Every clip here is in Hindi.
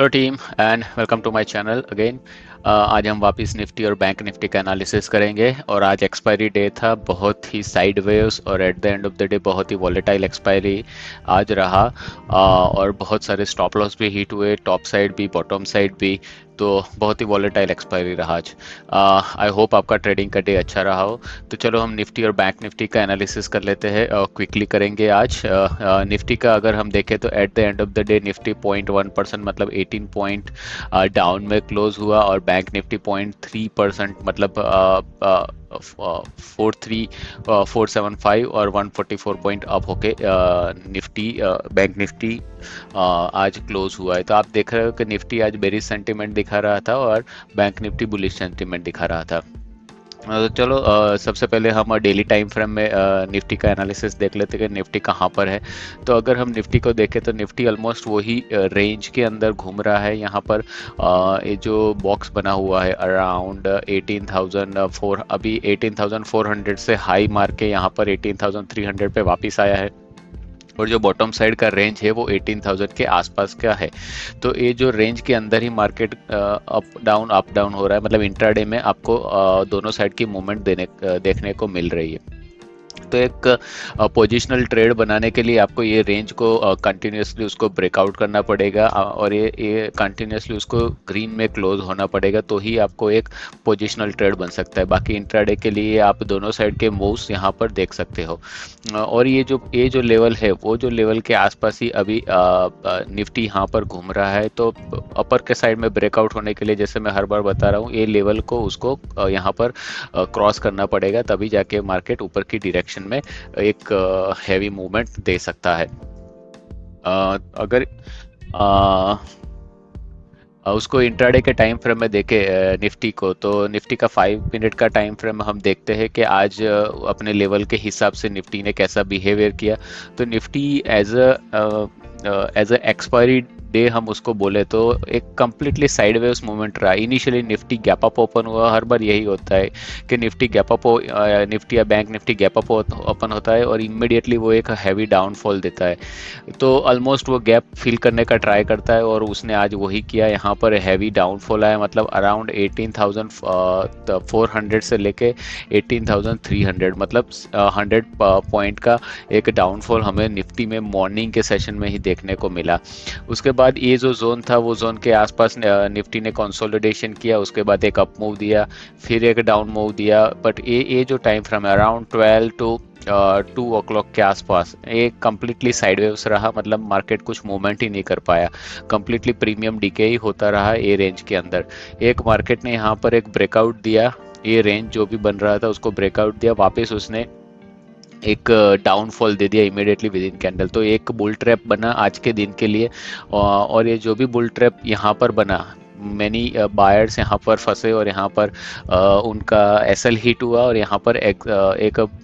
Hello team and welcome to my channel again. आज हम वापस निफ्टी और बैंक निफ्टी का एनालिसिस करेंगे और आज एक्सपायरी डे था, बहुत ही साइडवेज और at the end of the day बहुत ही वॉलेटाइल एक्सपायरी आज रहा। और बहुत सारे स्टॉप लॉस भी हिट हुए, टॉप साइड भी बॉटम साइड भी। तो बहुत ही वॉलेटाइल एक्सपायरी रहा आज। आई होप आपका ट्रेडिंग का डे अच्छा रहा हो। तो चलो हम निफ्टी और बैंक निफ्टी का एनालिसिस कर लेते हैं, क्विकली करेंगे आज। निफ्टी का अगर हम देखें तो eight the end of the day Nifty 0.1% मतलब 18 पॉइंट डाउन में क्लोज हुआ, और बैंक निफ्टी 0.3% मतलब 43475 और 144 पॉइंट अप होके निफ्टी बैंक निफ्टी आज क्लोज हुआ है। तो आप देख रहे हो कि निफ्टी आज बेरिश सेंटीमेंट दिखा रहा था और बैंक निफ्टी बुलिश सेंटीमेंट दिखा रहा था। तो चलो सबसे पहले हम डेली टाइम फ्रेम में निफ्टी का एनालिसिस देख लेते हैं कि निफ्टी कहाँ पर है। तो अगर हम निफ्टी को देखें तो निफ्टी ऑलमोस्ट वही रेंज के अंदर घूम रहा है। यहाँ पर ये जो बॉक्स बना हुआ है अराउंड 18,004, अभी 18,400 से हाई मार के यहाँ पर 18,300 पे वापस आया है, और जो बॉटम साइड का रेंज है वो 18,000 के आसपास का है। तो ये जो रेंज के अंदर ही मार्केट अप डाउन हो रहा है, मतलब इंट्राडे में आपको दोनों साइड की मूवमेंट देखने को मिल रही है। तो एक पोजिशनल ट्रेड बनाने के लिए आपको ये रेंज को कंटिन्यूसली उसको ब्रेकआउट करना पड़ेगा, और ये कंटिन्यूसली उसको ग्रीन में क्लोज होना पड़ेगा, तो ही आपको एक पोजिशनल ट्रेड बन सकता है। बाकी इंट्राडे के लिए आप दोनों साइड के मूव्स यहाँ पर देख सकते हो। और ये जो लेवल है वो जो लेवल के आसपास ही अभी निफ्टी यहाँ पर घूम रहा है। तो अपर के साइड में ब्रेकआउट होने के लिए, जैसे मैं हर बार बता रहा हूँ, ये लेवल को उसको यहाँ पर क्रॉस करना पड़ेगा, तभी जाके मार्केट ऊपर की डायरेक्शन में एक हैवी मूवमेंट दे सकता है। अगर उसको इंट्राडे के टाइम फ्रेम में देखे निफ्टी को, तो निफ्टी का 5 मिनट का टाइम फ्रेम हम देखते हैं कि आज अपने लेवल के हिसाब से निफ्टी ने कैसा बिहेवियर किया। तो Nifty as a expiry day हम उसको बोले तो एक कंप्लीटली साइडवेज मूवमेंट रहा। Initially Nifty gap up open हुआ, हर बार यही होता है कि निफ्टी या bank Nifty gap up open होता है और इमीडिएटली वो एक हैवी डाउनफॉल देता है। तो ऑलमोस्ट वो गैप फिल करने का ट्राई करता है, और उसने आज वही किया। यहाँ पर हैवी डाउनफॉल आया, मतलब अराउंड 18,400 से लेके 18,300, मतलब 100 पॉइंट का एक डाउनफॉल हमें निफ्टी में मॉर्निंग के सेशन में ही देखने को मिला। उसके बाद ये जो जोन था वो जोन के आसपास निफ्टी ने कंसोलिडेशन किया, उसके बाद एक अप मूव दिया, फिर एक डाउन मूव दिया। बट ये जो टाइम फ्रेम है अराउंड 12 टू 2 o'clock के आसपास एक कम्प्लीटली साइडवेज रहा, मतलब मार्केट कुछ मूवमेंट ही नहीं कर पाया, कम्प्लीटली प्रीमियम डीके ही होता रहा ये रेंज के अंदर। एक मार्केट ने यहाँ पर एक ब्रेकआउट दिया, ये रेंज जो भी बन रहा था उसको ब्रेकआउट दिया, वापस उसने एक डाउनफॉल दे दिया इमीडिएटली विद इन कैंडल। तो एक बुल ट्रैप बना आज के दिन के लिए। और ये जो भी बुल ट्रैप यहाँ पर बना, मैनी बायर्स यहाँ पर फंसे और यहाँ पर उनका एसएल हिट हुआ, और यहाँ पर एक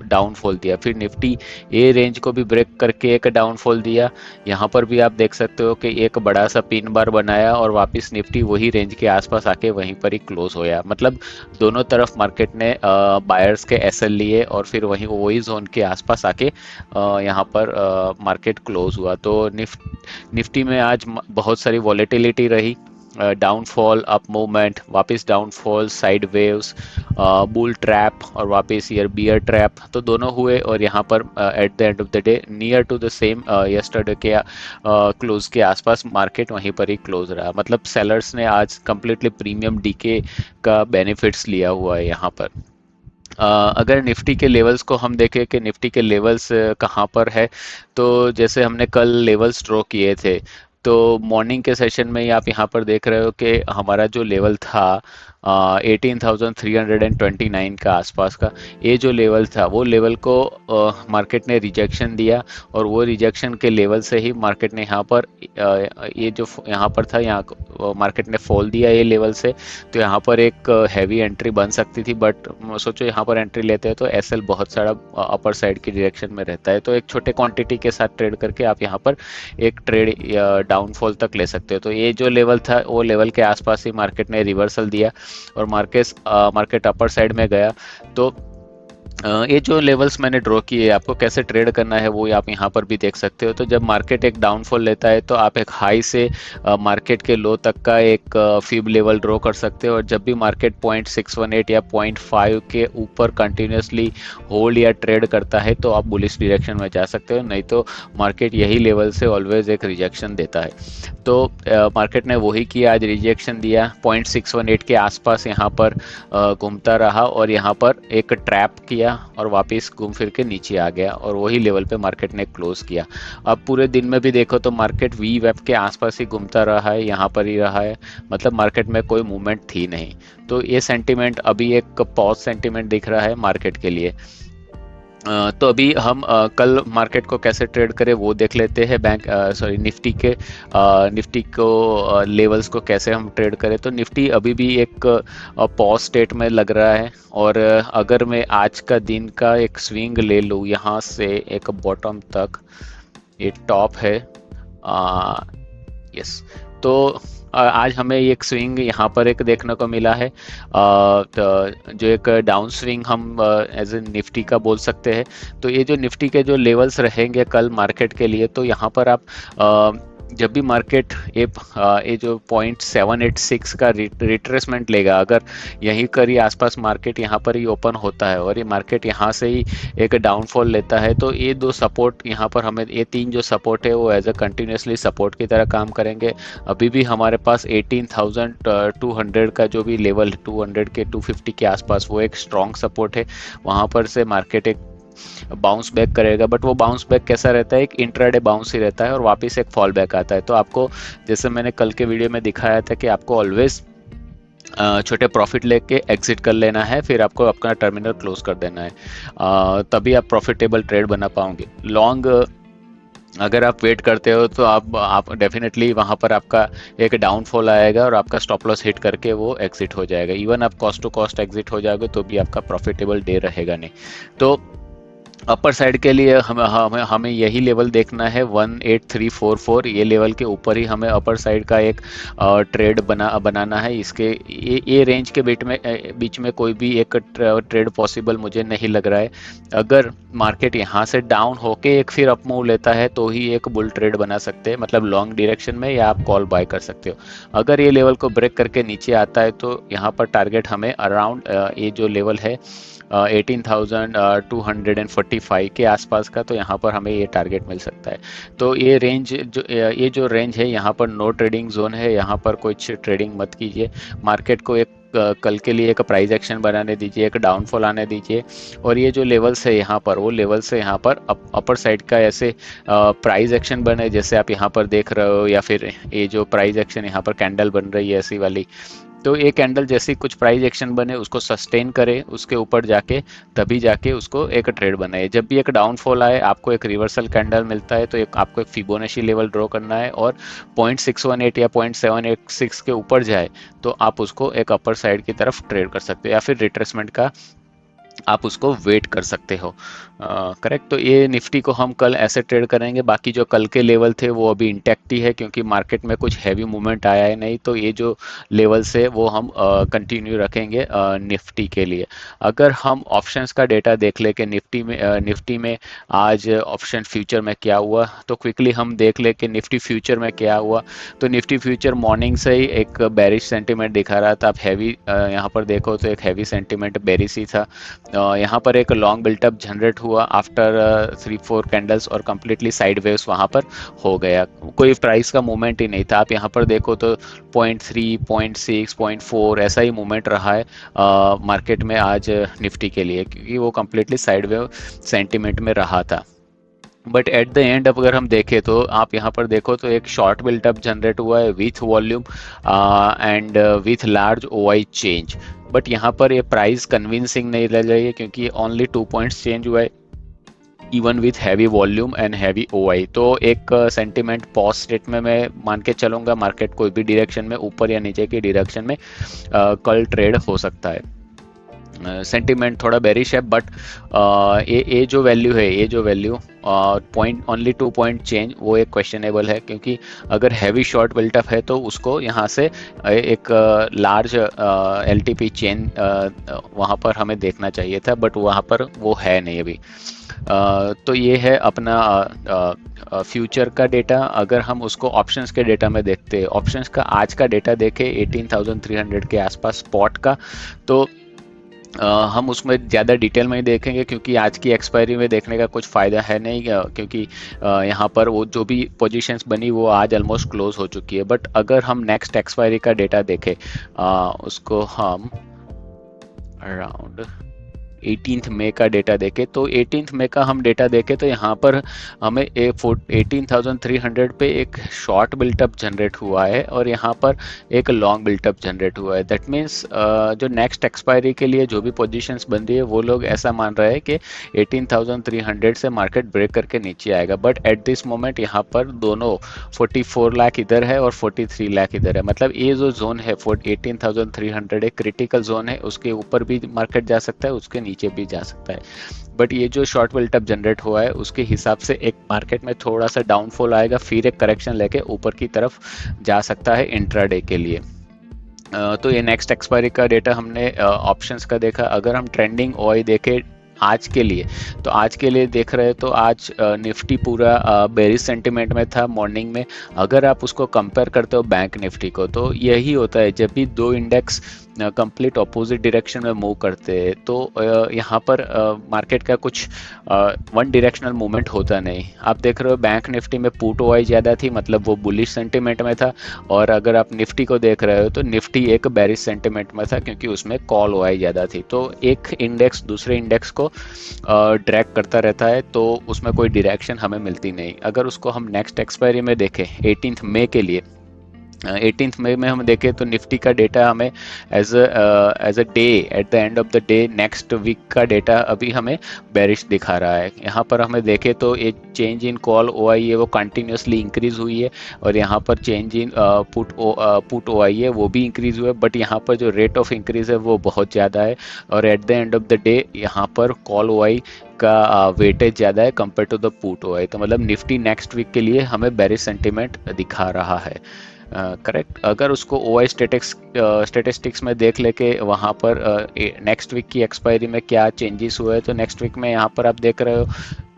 डाउनफॉल दिया। फिर निफ्टी ये रेंज को भी ब्रेक करके एक डाउनफॉल दिया। यहाँ पर भी आप देख सकते हो कि एक बड़ा सा पिन बार बनाया, और वापस निफ्टी वही रेंज के आसपास आके वहीं पर ही क्लोज होया। मतलब दोनों तरफ मार्केट ने बायर्स के एसएल लिए, और फिर वही जोन के आसपास आके यहाँ पर मार्केट क्लोज हुआ। तो निफ्टी में आज बहुत सारी वॉलेटिलिटी रही, डाउनफॉल, अप मूवमेंट, वापस downfall, side waves, bull trap, और वापस ईयर बियर ट्रैप, तो दोनों हुए। और यहाँ पर at the end of the day near to the same yesterday के क्लोज के आसपास मार्केट वहीं पर ही क्लोज रहा। मतलब सेलर्स ने आज कंप्लीटली प्रीमियम डीके का बेनिफिट्स लिया हुआ है यहाँ पर। अगर निफ्टी के लेवल्स को हम देखें कि निफ्टी के लेवल्स कहाँ पर है, तो जैसे हमने कल लेवल्स ड्रॉ किए थे, तो मॉर्निंग के सेशन में ही आप यहाँ पर देख रहे हो कि हमारा जो लेवल था 18,329 का आसपास का, ये जो लेवल था वो लेवल को मार्केट ने रिजेक्शन दिया, और वो रिजेक्शन के लेवल से ही मार्केट ने यहाँ पर ये जो यहाँ पर था, यहाँ मार्केट ने फॉल दिया ये लेवल से। तो यहाँ पर एक हैवी एंट्री बन सकती थी, बट सोचो यहाँ पर एंट्री लेते हैं तो एसएल बहुत सारा अपर साइड की डायरेक्शन में रहता है, तो एक छोटे क्वांटिटी के साथ ट्रेड करके आप यहाँ पर एक ट्रेड डाउनफॉल तक ले सकते हो। तो ये जो लेवल था वो लेवल के आसपास ही मार्केट ने रिवर्सल दिया, और मार्केट अपर साइड में गया। तो ये जो लेवल्स मैंने ड्रॉ किए आपको कैसे ट्रेड करना है वो आप यहाँ पर भी देख सकते हो। तो जब मार्केट एक डाउनफॉल लेता है तो आप एक हाई से मार्केट के लो तक का एक फीब लेवल ड्रॉ कर सकते हो, और जब भी मार्केट 0.618 या 0.5 के ऊपर कंटिन्यूसली होल्ड या ट्रेड करता है तो आप बुलिश डायरेक्शन में जा सकते हो, नहीं तो मार्केट यही लेवल से ऑलवेज एक रिजेक्शन देता है। तो मार्केट ने वही किया, आज रिजेक्शन दिया 0.618 के आसपास यहाँ पर घूमता रहा और यहाँ पर एक ट्रैप किया और वापस घूम फिर के नीचे आ गया और वही लेवल पे मार्केट ने क्लोज किया। अब पूरे दिन में भी देखो तो मार्केट वी वेब के आसपास ही घूमता रहा है, यहाँ पर ही रहा है, मतलब मार्केट में कोई मूवमेंट थी नहीं। तो ये सेंटीमेंट अभी एक पॉज सेंटीमेंट दिख रहा है मार्केट के लिए। तो अभी हम कल मार्केट को कैसे ट्रेड करें वो देख लेते हैं। निफ्टी के निफ्टी को लेवल्स को कैसे हम ट्रेड करें। तो निफ्टी अभी भी एक पॉज स्टेट में लग रहा है, और अगर मैं आज का दिन का एक स्विंग ले लूँ यहाँ से एक बॉटम तक, ये टॉप है, यस, तो आज हमें एक स्विंग यहाँ पर एक देखने को मिला है, तो जो एक डाउन स्विंग हम एज ए निफ्टी का बोल सकते हैं। तो ये जो निफ्टी के जो लेवल्स रहेंगे कल मार्केट के लिए, तो यहाँ पर आप जब भी मार्केट ये जो 0.786 का रिट्रेसमेंट लेगा, अगर यहीं कर ही आसपास मार्केट यहाँ पर ही ओपन होता है और ये मार्केट यहाँ से ही एक डाउनफॉल लेता है, तो ये दो सपोर्ट यहाँ पर हमें, ये तीन जो सपोर्ट है वो एज अ कंटिन्यूसली सपोर्ट की तरह काम करेंगे। अभी भी हमारे पास 18,200 का जो भी लेवल 200 के 250 के आसपास वो एक स्ट्रॉन्ग सपोर्ट है, वहाँ पर से मार्केट एक बाउंस बैक करेगा। बट वो बाउंस बैक कैसा रहता है, एक इंट्राडे बाउंस ही रहता है और वापस एक फॉल बैक आता है। तो आपको, जैसे मैंने कल के वीडियो में दिखाया था कि आपको ऑलवेज छोटे प्रॉफिट लेके एग्जिट कर लेना है, फिर आपको अपना टर्मिनल क्लोज कर देना है, तभी आप प्रॉफिटेबल ट्रेड बना पाओगे। लॉन्ग अगर आप वेट करते हो तो आप डेफिनेटली वहाँ पर आपका एक डाउनफॉल आएगा और आपका स्टॉप लॉस हिट करके वो एग्जिट हो जाएगा। इवन आप कॉस्ट टू कॉस्ट एग्जिट हो जाओगे तो भी आपका प्रॉफिटेबल डे रहेगा नहीं। तो अपर साइड के लिए हमें यही लेवल देखना है 18344, ये लेवल के ऊपर ही हमें अपर साइड का एक ट्रेड बनाना है। इसके ये रेंज के बीच में कोई भी एक ट्रेड पॉसिबल मुझे नहीं लग रहा है। अगर मार्केट यहाँ से डाउन होके एक फिर अप मूव लेता है तो ही एक बुल ट्रेड बना सकते हैं, मतलब लॉन्ग डायरेक्शन में, या आप कॉल बाय कर सकते हो। अगर ये लेवल को ब्रेक करके नीचे आता है तो यहाँ पर टारगेट हमें अराउंड ये जो लेवल है 18,245 के आसपास का, तो यहाँ पर हमें ये टारगेट मिल सकता है। तो ये जो रेंज है यहाँ पर नो ट्रेडिंग जोन है, यहाँ पर कुछ ट्रेडिंग मत कीजिए। मार्केट को एक कल के लिए एक प्राइस एक्शन बनाने दीजिए, एक डाउनफॉल आने दीजिए, और ये जो लेवल्स है यहाँ पर, वो लेवल से यहाँ पर अपर साइड का ऐसे प्राइस एक्शन बने जैसे आप यहाँ पर देख रहे हो, या फिर ये जो प्राइस एक्शन यहाँ पर कैंडल बन रही है ऐसी वाली, तो एक कैंडल जैसी कुछ प्राइस एक्शन बने उसको सस्टेन करे, उसके ऊपर जाके तभी जाके उसको एक ट्रेड बनाए। जब भी एक डाउनफॉल आए, आपको एक रिवर्सल कैंडल मिलता है तो आपको एक फिबोनाची लेवल ड्रॉ करना है, और 0.618 या 0.786 के ऊपर जाए तो आप उसको एक अपर साइड की तरफ ट्रेड कर सकते हो, या फिर रिट्रेसमेंट का आप उसको वेट कर सकते हो। करेक्ट। तो ये निफ्टी को हम कल ऐसे ट्रेड करेंगे। बाकी जो कल के लेवल थे वो अभी इंटैक्ट ही है, क्योंकि मार्केट में कुछ हैवी मूवमेंट आया है नहीं, तो ये जो लेवल्स है वो हम कंटिन्यू रखेंगे निफ्टी के लिए। अगर हम ऑप्शंस का डेटा देख ले कि निफ्टी में आज ऑप्शन फ्यूचर में क्या हुआ, तो क्विकली हम देख ले कि निफ्टी फ्यूचर में क्या हुआ। तो निफ्टी फ्यूचर मॉर्निंग से ही एक बेरिश सेंटीमेंट दिखा रहा था। आप हैवी यहाँ पर देखो तो एक हैवी सेंटीमेंट बेरिश ही था। यहाँ पर एक लॉन्ग बिल्टअप जनरेट हुआ आफ्टर 3-4 कैंडल्स, और कम्प्लीटली साइड वेव्स वहाँ पर हो गया, कोई प्राइस का मूवमेंट ही नहीं था। आप यहाँ पर देखो तो 0.3, 0.6, 0.4 ऐसा ही मूवमेंट रहा है मार्केट में आज निफ्टी के लिए, क्योंकि वो कम्प्लीटली साइड वेव सेंटीमेंट में रहा था। बट एट द एंड अब अगर हम देखें तो आप यहाँ पर देखो तो एक शॉर्ट बिल्टअप जनरेट हुआ है with volume and with large OI change. But यहाँ पर ये प्राइस कन्विंसिंग नहीं लग रही है, क्योंकि ओनली 2 पॉइंट्स चेंज हुआ है, even with heavy volume and heavy OI. तो एक सेंटिमेंट पॉज स्टेट में मैं मान के चलूंगा, मार्केट कोई भी डायरेक्शन में ऊपर या नीचे की डायरेक्शन में कल ट्रेड हो सकता है। सेंटीमेंट थोड़ा बेरिश है, बट ये जो वैल्यू है, ये जो value point only 2 point change, वो एक क्वेश्चनेबल है, क्योंकि अगर हैवी शॉर्ट बिल्टअप है तो उसको यहाँ से एक लार्ज एलटीपी चेन वहाँ पर हमें देखना चाहिए था, बट वहाँ पर वो है नहीं अभी। तो ये है अपना फ्यूचर का डेटा। अगर हम उसको ऑप्शंस के डेटा में देखते हैं, ऑप्शंस का आज का डेटा देखें 18,300 के आसपास स्पॉट का, तो हम उसमें ज़्यादा डिटेल में ही देखेंगे, क्योंकि आज की एक्सपायरी में देखने का कुछ फ़ायदा है नहीं, क्योंकि यहाँ पर वो जो भी पोजीशंस बनी वो आज ऑलमोस्ट क्लोज हो चुकी है। बट अगर हम नेक्स्ट एक्सपायरी का डेटा देखें, उसको हम अराउंड 18 मई का डेटा देखें, तो 18 मई का हम डेटा देखें तो यहाँ पर हमें 18,300 पे एक शॉर्ट बिल्टअप जनरेट हुआ है और यहाँ पर एक लॉन्ग बिल्टअप जनरेट हुआ है। दैट मीन्स जो नेक्स्ट एक्सपायरी के लिए जो भी पोजीशंस बन रही है वो लोग ऐसा मान रहे हैं कि 18,300 से मार्केट ब्रेक करके नीचे आएगा। बट एट दिस मोमेंट यहाँ पर दोनों 44 लाख इधर है और 43 लाख इधर है, मतलब ये जो जोन है 18,300 एक क्रिटिकल जोन है, उसके ऊपर भी मार्केट जा सकता है, उसके नीचे भी जा सकता है। बट ये जो शॉर्ट बिल्टअप जनरेट हुआ है उसके हिसाब से एक मार्केट में थोड़ा सा डाउनफॉल आएगा, फिर एक करेक्शन लेके ऊपर की तरफ जा सकता है इंट्राडे के लिए। तो ये नेक्स्ट एक्सपायरी का डेटा हमने ऑप्शंस का देखा। अगर हम ट्रेंडिंग ओआई देखें आज के लिए, तो आज के लिए देख रहे हैं तो आज निफ्टी पूरा बेरिश सेंटिमेंट में था मॉर्निंग में। अगर आप उसको कंपेयर करते हो बैंक निफ्टी को, तो यही होता है जब भी दो इंडेक्स कंप्लीट ऑपोजिट डायरेक्शन में मूव करते हैं तो यहाँ पर मार्केट का कुछ वन डायरेक्शनल मूवमेंट होता नहीं। आप देख रहे हो बैंक निफ्टी में पुट ओआई ज़्यादा थी, मतलब वो बुलिश सेंटिमेंट में था, और अगर आप निफ्टी को देख रहे हो तो निफ्टी एक बेरिश सेंटिमेंट में था, क्योंकि उसमें कॉल ओआई ज़्यादा थी। तो एक इंडेक्स दूसरे इंडेक्स को ड्रैग करता रहता है, तो उसमें कोई डायरेक्शन हमें मिलती नहीं। अगर उसको हम नेक्स्ट एक्सपायरी में देखें 18 मई के लिए, 18 मई में हम देखें तो निफ्टी का डेटा हमें as a day at the end of the day next week का डेटा अभी हमें बेरिश दिखा रहा है। यहाँ पर हमें देखें तो एक चेंज इन कॉल ओआई है वो कंटिन्यूसली इंक्रीज हुई है, और यहाँ पर चेंज इन पुट ओआई है वो भी इंक्रीज हुआ है, बट यहाँ पर जो रेट ऑफ इंक्रीज है वो बहुत ज़्यादा है, और at the end of the day यहाँ पर कॉल ओआई का वेटेज ज़्यादा है compare to the put OI. तो मतलब निफ्टी नेक्स्ट वीक के लिए हमें बेरिश सेंटिमेंट दिखा रहा है। करेक्ट। अगर उसको ओआई स्टेटिस्टिक्स में देख लेके वहाँ पर नेक्स्ट वीक की एक्सपायरी में क्या चेंजेस हुए हैं, तो नेक्स्ट वीक में यहाँ पर आप देख रहे हो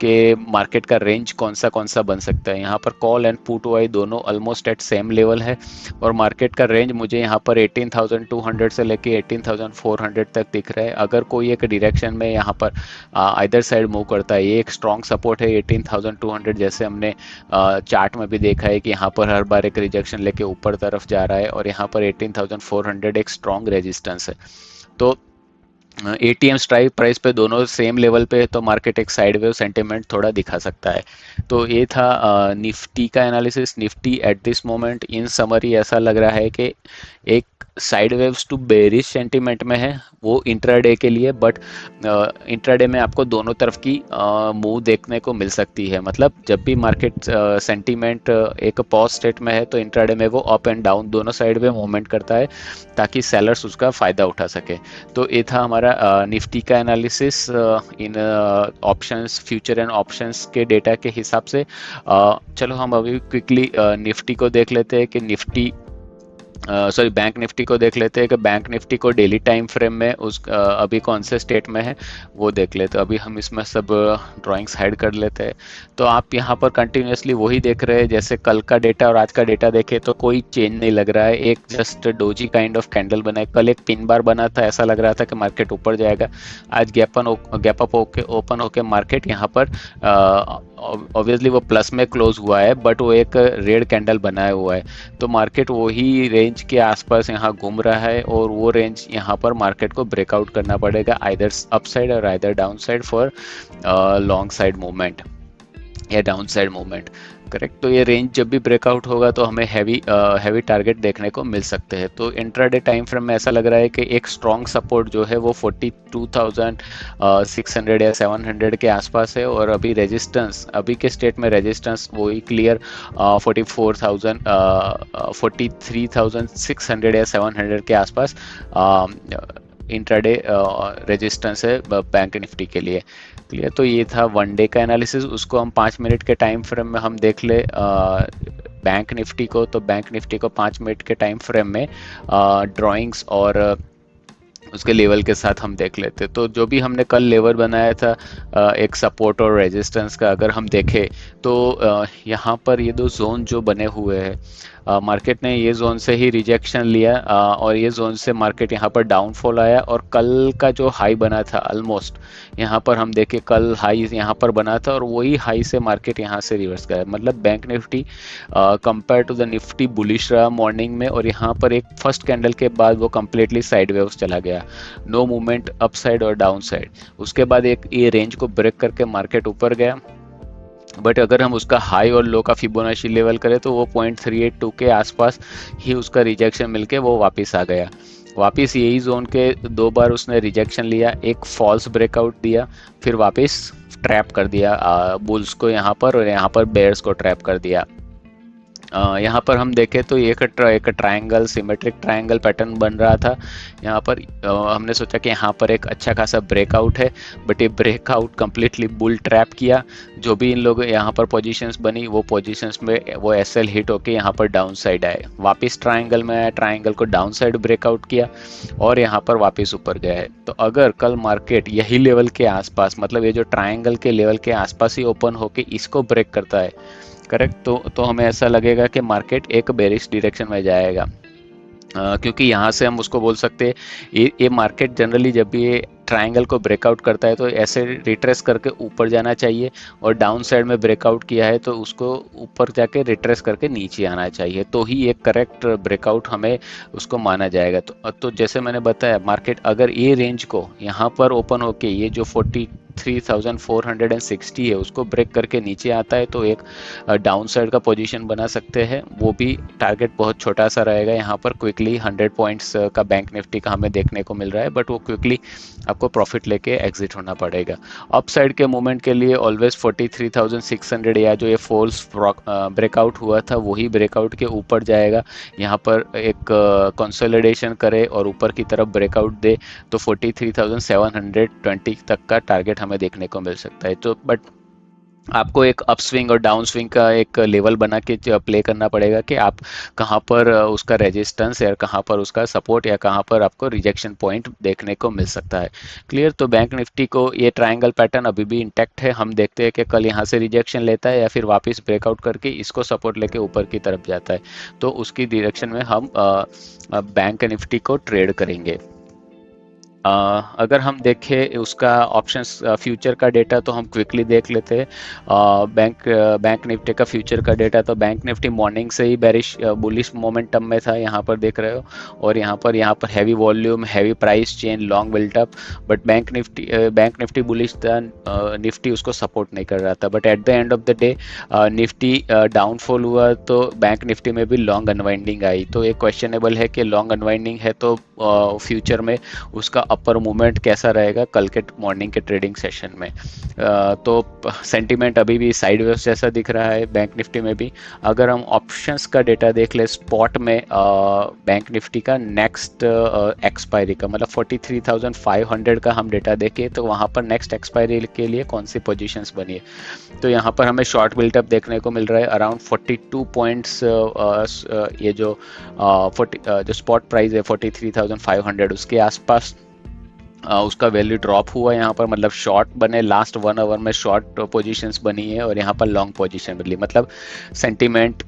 कि मार्केट का रेंज कौन सा बन सकता है। यहाँ पर कॉल एंड पुट ओआई दोनों ऑलमोस्ट एट सेम लेवल है, और मार्केट का रेंज मुझे यहाँ पर 18,200 से लेके 18,400 तक दिख रहा है। अगर कोई एक डायरेक्शन में यहाँ पर आइदर साइड मूव करता है, ये एक स्ट्रॉन्ग सपोर्ट है 18,200, जैसे हमने चार्ट में भी देखा है कि यहाँ पर हर बार एक रिजेक्शन लेके ऊपर तरफ जा रहा है, और यहाँ पर 18,400 एक स्ट्रॉन्ग रेजिस्टेंस है। तो एटीएम स्ट्राइक प्राइस पे दोनों सेम लेवल पे है, तो मार्केट एक साइडवेव सेंटिमेंट थोड़ा दिखा सकता है। तो ये था निफ्टी का analysis. Nifty at this moment in summary ऐसा लग रहा है कि एक साइडवेव्स टू बेरिश सेंटिमेंट में है वो इंट्राडे के लिए, बट इंट्राडे में आपको दोनों तरफ की मूव देखने को मिल सकती है। मतलब जब भी मार्केट सेंटिमेंट एक पॉज स्टेट में है तो इंट्राडे में वो अप एंड डाउन दोनों साइड में मूवमेंट करता है, ताकि सेलर्स उसका फ़ायदा उठा सके। तो ये था हमारा निफ्टी का analysis in options, future and options के डेटा के हिसाब से। चलो हम अभी क्विकली निफ्टी को देख लेते हैं कि निफ्टी बैंक निफ्टी को देख लेते हैं कि बैंक निफ्टी को डेली टाइम फ्रेम में अभी कौन से स्टेट में है वो देख लेते हैं। अभी हम इसमें सब ड्राइंग्स हाइड कर लेते हैं। तो आप यहाँ पर कंटिन्यूसली वही देख रहे हैं, जैसे कल का डेटा और आज का डेटा देखें तो कोई चेंज नहीं लग रहा है। एक just doji kind of candle बना है, कल एक पिन बार बना था, ऐसा लग रहा था कि मार्केट ऊपर जाएगा। आज गैप अप ओपन होके मार्केट यहाँ पर ऑब्वियसली वो प्लस में क्लोज हुआ है, बट वो एक रेड कैंडल बनाया हुआ है। तो मार्केट वही रेंज के आसपास यहाँ घूम रहा है, और वो रेंज यहाँ पर मार्केट को ब्रेकआउट करना पड़ेगा, आइदर अपसाइड और either down side for long side movement या डाउन साइड मूवमेंट। करेक्ट। तो ये रेंज जब भी ब्रेकआउट होगा तो हमें हैवी टारगेट देखने को मिल सकते हैं। तो इंट्राडे टाइम फ्रेम में ऐसा लग रहा है कि एक स्ट्रॉन्ग सपोर्ट जो है वो 42,600 या 700 के आसपास है, और अभी रेजिस्टेंस, अभी के स्टेट में रेजिस्टेंस वही क्लियर 43,600 या 700 के आसपास इंट्राडे रेजिस्टेंस है बैंक निफ्टी के लिए। क्लियर। तो ये था वन डे का एनालिसिस। उसको हम 5 मिनट के टाइम फ्रेम में हम देख ले बैंक निफ्टी को। तो बैंक निफ्टी को 5 मिनट के टाइम फ्रेम में ड्राइंग्स और उसके लेवल के साथ हम देख लेते। तो जो भी हमने कल लेवल बनाया था एक सपोर्ट और रेजिस्टेंस का, अगर हम देखें तो यहाँ पर ये दो जोन जो बने हुए हैं, मार्केट ने ये जोन से ही रिजेक्शन लिया और ये जोन से मार्केट यहाँ पर डाउनफॉल आया। और कल का जो हाई बना था ऑलमोस्ट, यहाँ पर हम देखें कल हाई यहाँ पर बना था और वही हाई से मार्केट यहाँ से रिवर्स गया। मतलब bank Nifty compare to the Nifty bullish रहा मॉर्निंग में, और यहाँ पर एक फर्स्ट कैंडल के बाद वो कम्प्लीटली साइडवेज चला गया, नो मूवमेंट अप साइड और डाउन साइड। उसके बाद एक ये रेंज को ब्रेक करके मार्केट ऊपर गया। बट अगर हम उसका हाई और लो का फिबोनाची लेवल करें तो वो 0.382 के आसपास ही उसका रिजेक्शन मिलके वो वापस आ गया। वापस यही जोन के दो बार उसने रिजेक्शन लिया, एक फॉल्स ब्रेकआउट दिया, फिर वापस ट्रैप कर दिया बुल्स को यहाँ पर, और यहाँ पर बेयर्स को ट्रैप कर दिया। यहाँ पर हम देखें तो एक ट्रायंगल, सिमेट्रिक ट्रायंगल पैटर्न बन रहा था यहाँ पर। हमने सोचा कि यहाँ पर एक अच्छा खासा ब्रेकआउट है, बट ये ब्रेकआउट कम्प्लीटली बुल ट्रैप किया। जो भी इन लोग यहाँ पर पोजीशंस बनी, वो पोजीशंस में वो एसएल हिट होके यहाँ पर डाउन साइड आए, वापस ट्रायंगल में आया, ट्रायंगल को डाउन साइड ब्रेकआउट किया और यहाँ पर वापस ऊपर गया है। तो अगर कल मार्केट यही लेवल के आसपास, मतलब ये जो ट्रायंगल के लेवल के आसपास ही ओपन होके इसको ब्रेक करता है, करेक्ट, तो हमें ऐसा लगेगा कि मार्केट एक बेरिश डायरेक्शन में जाएगा। क्योंकि यहाँ से हम उसको बोल सकते हैं, ये मार्केट जनरली जब भी ये ट्रायंगल को ब्रेकआउट करता है तो ऐसे रिट्रेस करके ऊपर जाना चाहिए, और डाउन साइड में ब्रेकआउट किया है तो उसको ऊपर जाके रिट्रेस करके नीचे आना चाहिए, तो ही एक करेक्ट ब्रेकआउट हमें उसको माना जाएगा। तो जैसे मैंने बताया, मार्केट अगर ये रेंज को यहाँ पर ओपन होके ये जो 43,460 है उसको ब्रेक करके नीचे आता है तो एक डाउन साइड का पोजीशन बना सकते हैं। वो भी टारगेट बहुत छोटा सा रहेगा, यहाँ पर क्विकली 100 पॉइंट्स का बैंक निफ्टी का हमें देखने को मिल रहा है, बट वो क्विकली आपको प्रॉफिट लेके एग्जिट होना पड़ेगा। अप साइड के मूवमेंट के लिए ऑलवेज 43,600 या जो ये फॉल्स ब्रेकआउट हुआ था वही ब्रेकआउट के ऊपर जाएगा, यहाँ पर एक कंसोलिडेशन करे और ऊपर की तरफ ब्रेकआउट दे तो 43,720 तक का टारगेट हमें देखने को मिल सकता है। तो बट आपको एक अप स्विंग और डाउन स्विंग का एक लेवल बना के प्ले करना पड़ेगा कि आप कहाँ पर उसका रेजिस्टेंस या कहाँ पर उसका सपोर्ट या कहाँ पर आपको रिजेक्शन पॉइंट देखने को मिल सकता है। क्लियर। तो बैंक निफ्टी को ये ट्रायंगल पैटर्न अभी भी इंटैक्ट है। हम देखते हैं कि कल यहाँ से रिजेक्शन लेता है या फिर वापस ब्रेकआउट करके इसको सपोर्ट लेके ऊपर की तरफ जाता है, तो उसकी डायरेक्शन में हम बैंक निफ्टी को ट्रेड करेंगे। अगर हम देखें उसका ऑप्शंस फ्यूचर का डेटा तो हम क्विकली देख लेते हैं। बैंक निफ्टी का फ्यूचर का डेटा, तो बैंक निफ्टी मॉर्निंग से ही बेरिश बुलिश मोमेंटम में था, यहाँ पर देख रहे हो, और यहाँ पर heavy volume, heavy price chain, long built up, but bank Nifty bullish था, निफ्टी उसको सपोर्ट नहीं कर रहा था। But at the end of the day Nifty downfall हुआ तो बैंक निफ्टी में भी लॉन्ग अनवाइंडिंग आई। तो ये क्वेश्चनेबल है कि लॉन्ग अनवाइंडिंग है तो फ्यूचर में उसका अपर मूवमेंट कैसा रहेगा कल के मॉर्निंग के ट्रेडिंग सेशन में। तो सेंटीमेंट अभी भी साइडवेज जैसा दिख रहा है बैंक निफ्टी में भी। अगर हम ऑप्शंस का डेटा देख ले स्पॉट में, बैंक निफ्टी का नेक्स्ट एक्सपायरी का, मतलब 43,500 का हम डेटा देखें तो वहाँ पर नेक्स्ट एक्सपायरी के लिए कौन सी पोजीशंस बनी है, तो यहाँ पर हमें शॉर्ट बिल्टअप देखने को मिल रहा है अराउंड 42 पॉइंट्स। ये जो स्पॉट प्राइस है 43,500 उसके आसपास उसका वैल्यू ड्रॉप हुआ यहाँ पर, मतलब शॉर्ट बने, लास्ट 1 आवर में शॉर्ट पोजीशंस बनी है और यहाँ पर लॉन्ग पोजीशन बदली। मतलब सेंटीमेंट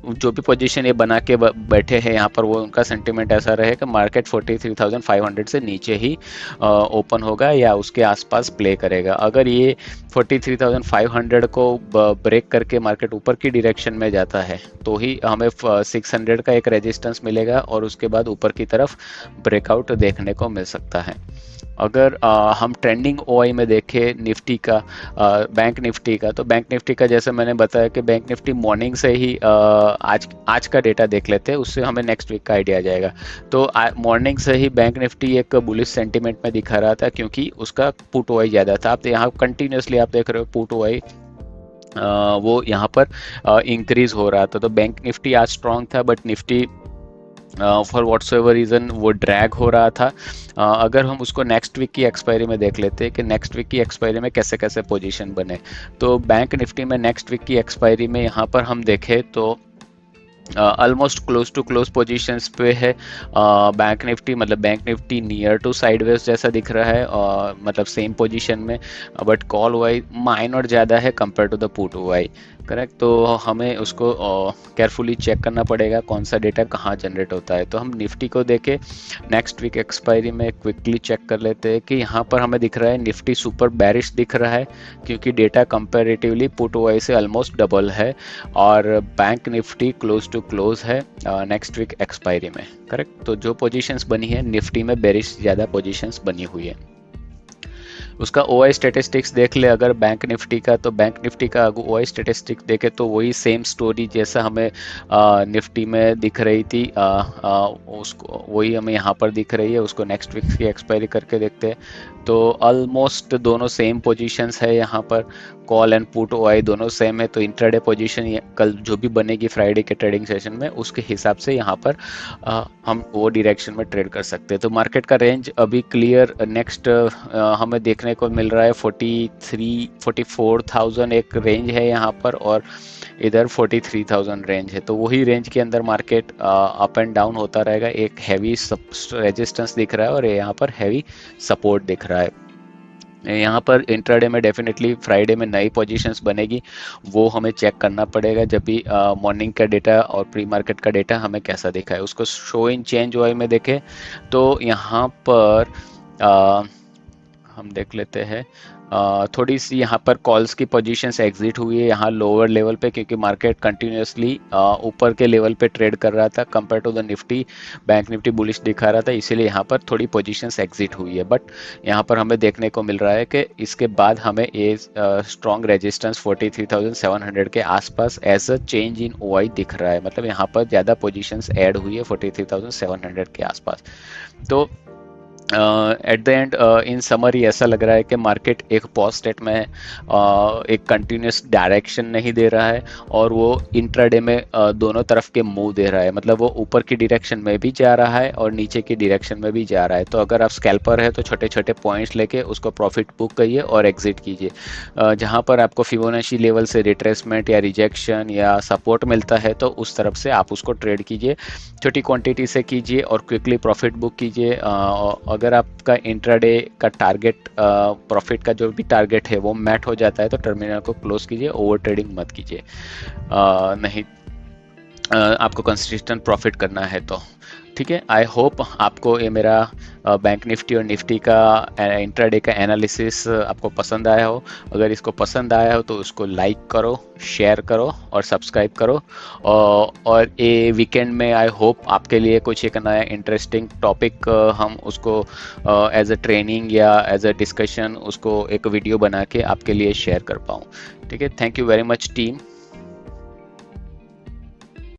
जो भी पोजीशन ये बना के बैठे हैं यहाँ पर, वो उनका सेंटीमेंट ऐसा रहे कि मार्केट 43,500 से नीचे ही ओपन होगा या उसके आसपास प्ले करेगा। अगर ये 43,500 को ब्रेक करके मार्केट ऊपर की डायरेक्शन में जाता है तो ही हमें 600 का एक रेजिस्टेंस मिलेगा और उसके बाद ऊपर की तरफ ब्रेकआउट देखने को मिल सकता है। अगर हम ट्रेंडिंग ओआई में देखें निफ्टी का, बैंक निफ्टी का, तो बैंक निफ्टी का जैसे मैंने बताया कि बैंक निफ्टी मॉर्निंग से ही आज का डेटा देख लेते हैं, उससे हमें नेक्स्ट वीक का आइडिया आ जाएगा। तो मॉर्निंग से ही बैंक निफ्टी एक बुलिश सेंटीमेंट में दिखा रहा था क्योंकि उसका पुट ओआई ज़्यादा था। आप यहाँ कंटिन्यूसली आप देख रहे हो पुट ओआई वो यहाँ पर इंक्रीज हो रहा था। तो बैंक निफ्टी आज स्ट्रॉन्ग था, but Nifty for whatsoever reason वो ड्रैग हो रहा था। अगर हम उसको नेक्स्ट वीक की एक्सपायरी में देख लेते हैं कि नेक्स्ट वीक की एक्सपायरी में कैसे कैसे पोजीशन बने, तो बैंक निफ्टी में नेक्स्ट वीक की एक्सपायरी में यहाँ पर हम देखें तो almost close to close positions पे है बैंक निफ्टी, मतलब bank Nifty near to sideways जैसा दिख रहा है, मतलब सेम पोजीशन में, बट कॉल वाई माइनर ज़्यादा है compare to the put OI. Correct, तो हमें उसको केयरफुली चेक करना पड़ेगा कौन सा डेटा कहाँ जनरेट होता है। तो हम निफ्टी को देके नेक्स्ट वीक एक्सपायरी में क्विकली चेक कर लेते हैं कि यहाँ पर हमें दिख रहा है निफ्टी सुपर बैरिश दिख रहा है, क्योंकि डेटा कंपैरेटिवली पुट वाई से ऑलमोस्ट डबल है, और bank Nifty close to close है नेक्स्ट वीक एक्सपायरी में। करेक्ट, तो जो पोजीशंस बनी है निफ्टी में बेरिश ज़्यादा पोजीशंस बनी हुई है। उसका ओआई स्टेटिस्टिक्स देख ले अगर बैंक निफ्टी का, तो बैंक निफ्टी का ओआई स्टेटिस्टिक्स देखे तो वही सेम स्टोरी जैसा हमें निफ्टी में दिख रही थी, उसको वही हमें यहाँ पर दिख रही है। उसको नेक्स्ट वीक की एक्सपायरी करके देखते हैं तो ऑलमोस्ट दोनों सेम पोजीशंस है यहाँ पर, कॉल एंड पुट ओआई दोनों सेम है। तो इंट्राडे पोजीशन कल जो भी बनेगी फ्राइडे के ट्रेडिंग सेशन में, उसके हिसाब से यहाँ पर हम वो डायरेक्शन में ट्रेड कर सकते हैं। तो मार्केट का रेंज अभी क्लियर नेक्स्ट हमें देखने को मिल रहा है 44,000 एक रेंज है यहाँ पर, और इधर 43,000 रेंज है। तो वही रेंज के अंदर मार्केट अप एंड डाउन होता रहेगा। एक हैवी रेजिस्टेंस दिख रहा है और यहाँ पर हैवी सपोर्ट दिख रहा है। यहाँ पर इंट्राडे में डेफिनेटली फ्राइडे में नई पोजीशंस बनेगी, वो हमें चेक करना पड़ेगा जब भी मॉर्निंग का डेटा और प्री मार्केट का डेटा हमें कैसा दिखा है। उसको शो इन चेंज वाई में देखें तो यहाँ पर हम देख लेते हैं थोड़ी सी यहाँ पर कॉल्स की पोजीशंस एग्जिट हुई है यहाँ लोअर लेवल पे, क्योंकि मार्केट कंटिन्यूसली ऊपर के लेवल पे ट्रेड कर रहा था compare to the Nifty. Bank Nifty bullish दिखा रहा था, इसीलिए यहाँ पर थोड़ी पोजीशंस एग्जिट हुई है। बट यहाँ पर हमें देखने को मिल रहा है कि इसके बाद हमें ये स्ट्रॉन्ग रेजिस्टेंस 43,700 के आसपास as a change in OI दिख रहा है। मतलब यहाँ पर ज़्यादा पोजीशंस ऐड हुई है 43,700 के आसपास। तो eight the and in summary ऐसा लग रहा है कि मार्केट एक पॉज स्टेट में है, एक कंटिन्यूस डायरेक्शन नहीं दे रहा है, और वो इंट्राडे में दोनों तरफ के मूव दे रहा है। मतलब वो ऊपर की डायरेक्शन में भी जा रहा है और नीचे की डायरेक्शन में भी जा रहा है। तो अगर आप स्कैल्पर है तो छोटे छोटे पॉइंट्स लेके उसको प्रॉफिट बुक करिए और एग्जिट कीजिए। जहाँ पर आपको फिबोनाची लेवल से रिट्रेसमेंट या रिजेक्शन या सपोर्ट मिलता है तो उस तरफ से आप उसको ट्रेड कीजिए, छोटी क्वांटिटी से कीजिए और क्विकली प्रॉफिट बुक कीजिए। अगर आपका इंट्राडे का टारगेट प्रॉफिट का जो भी टारगेट है वो मैट हो जाता है तो टर्मिनल को क्लोज कीजिए, ओवर ट्रेडिंग मत कीजिए। नहीं आपको कंसिस्टेंट प्रॉफिट करना है तो ठीक है। आई होप आपको ये मेरा बैंक निफ्टी और निफ्टी का इंट्राडे का एनालिसिस आपको पसंद आया हो। अगर इसको पसंद आया हो तो उसको लाइक करो, शेयर करो और सब्सक्राइब करो। और ये वीकेंड में आई होप आपके लिए कुछ एक नया इंटरेस्टिंग टॉपिक हम उसको एज अ ट्रेनिंग या एज अ डिस्कशन उसको एक वीडियो बना के आपके लिए शेयर कर पाऊँ। ठीक है, thank you very much team.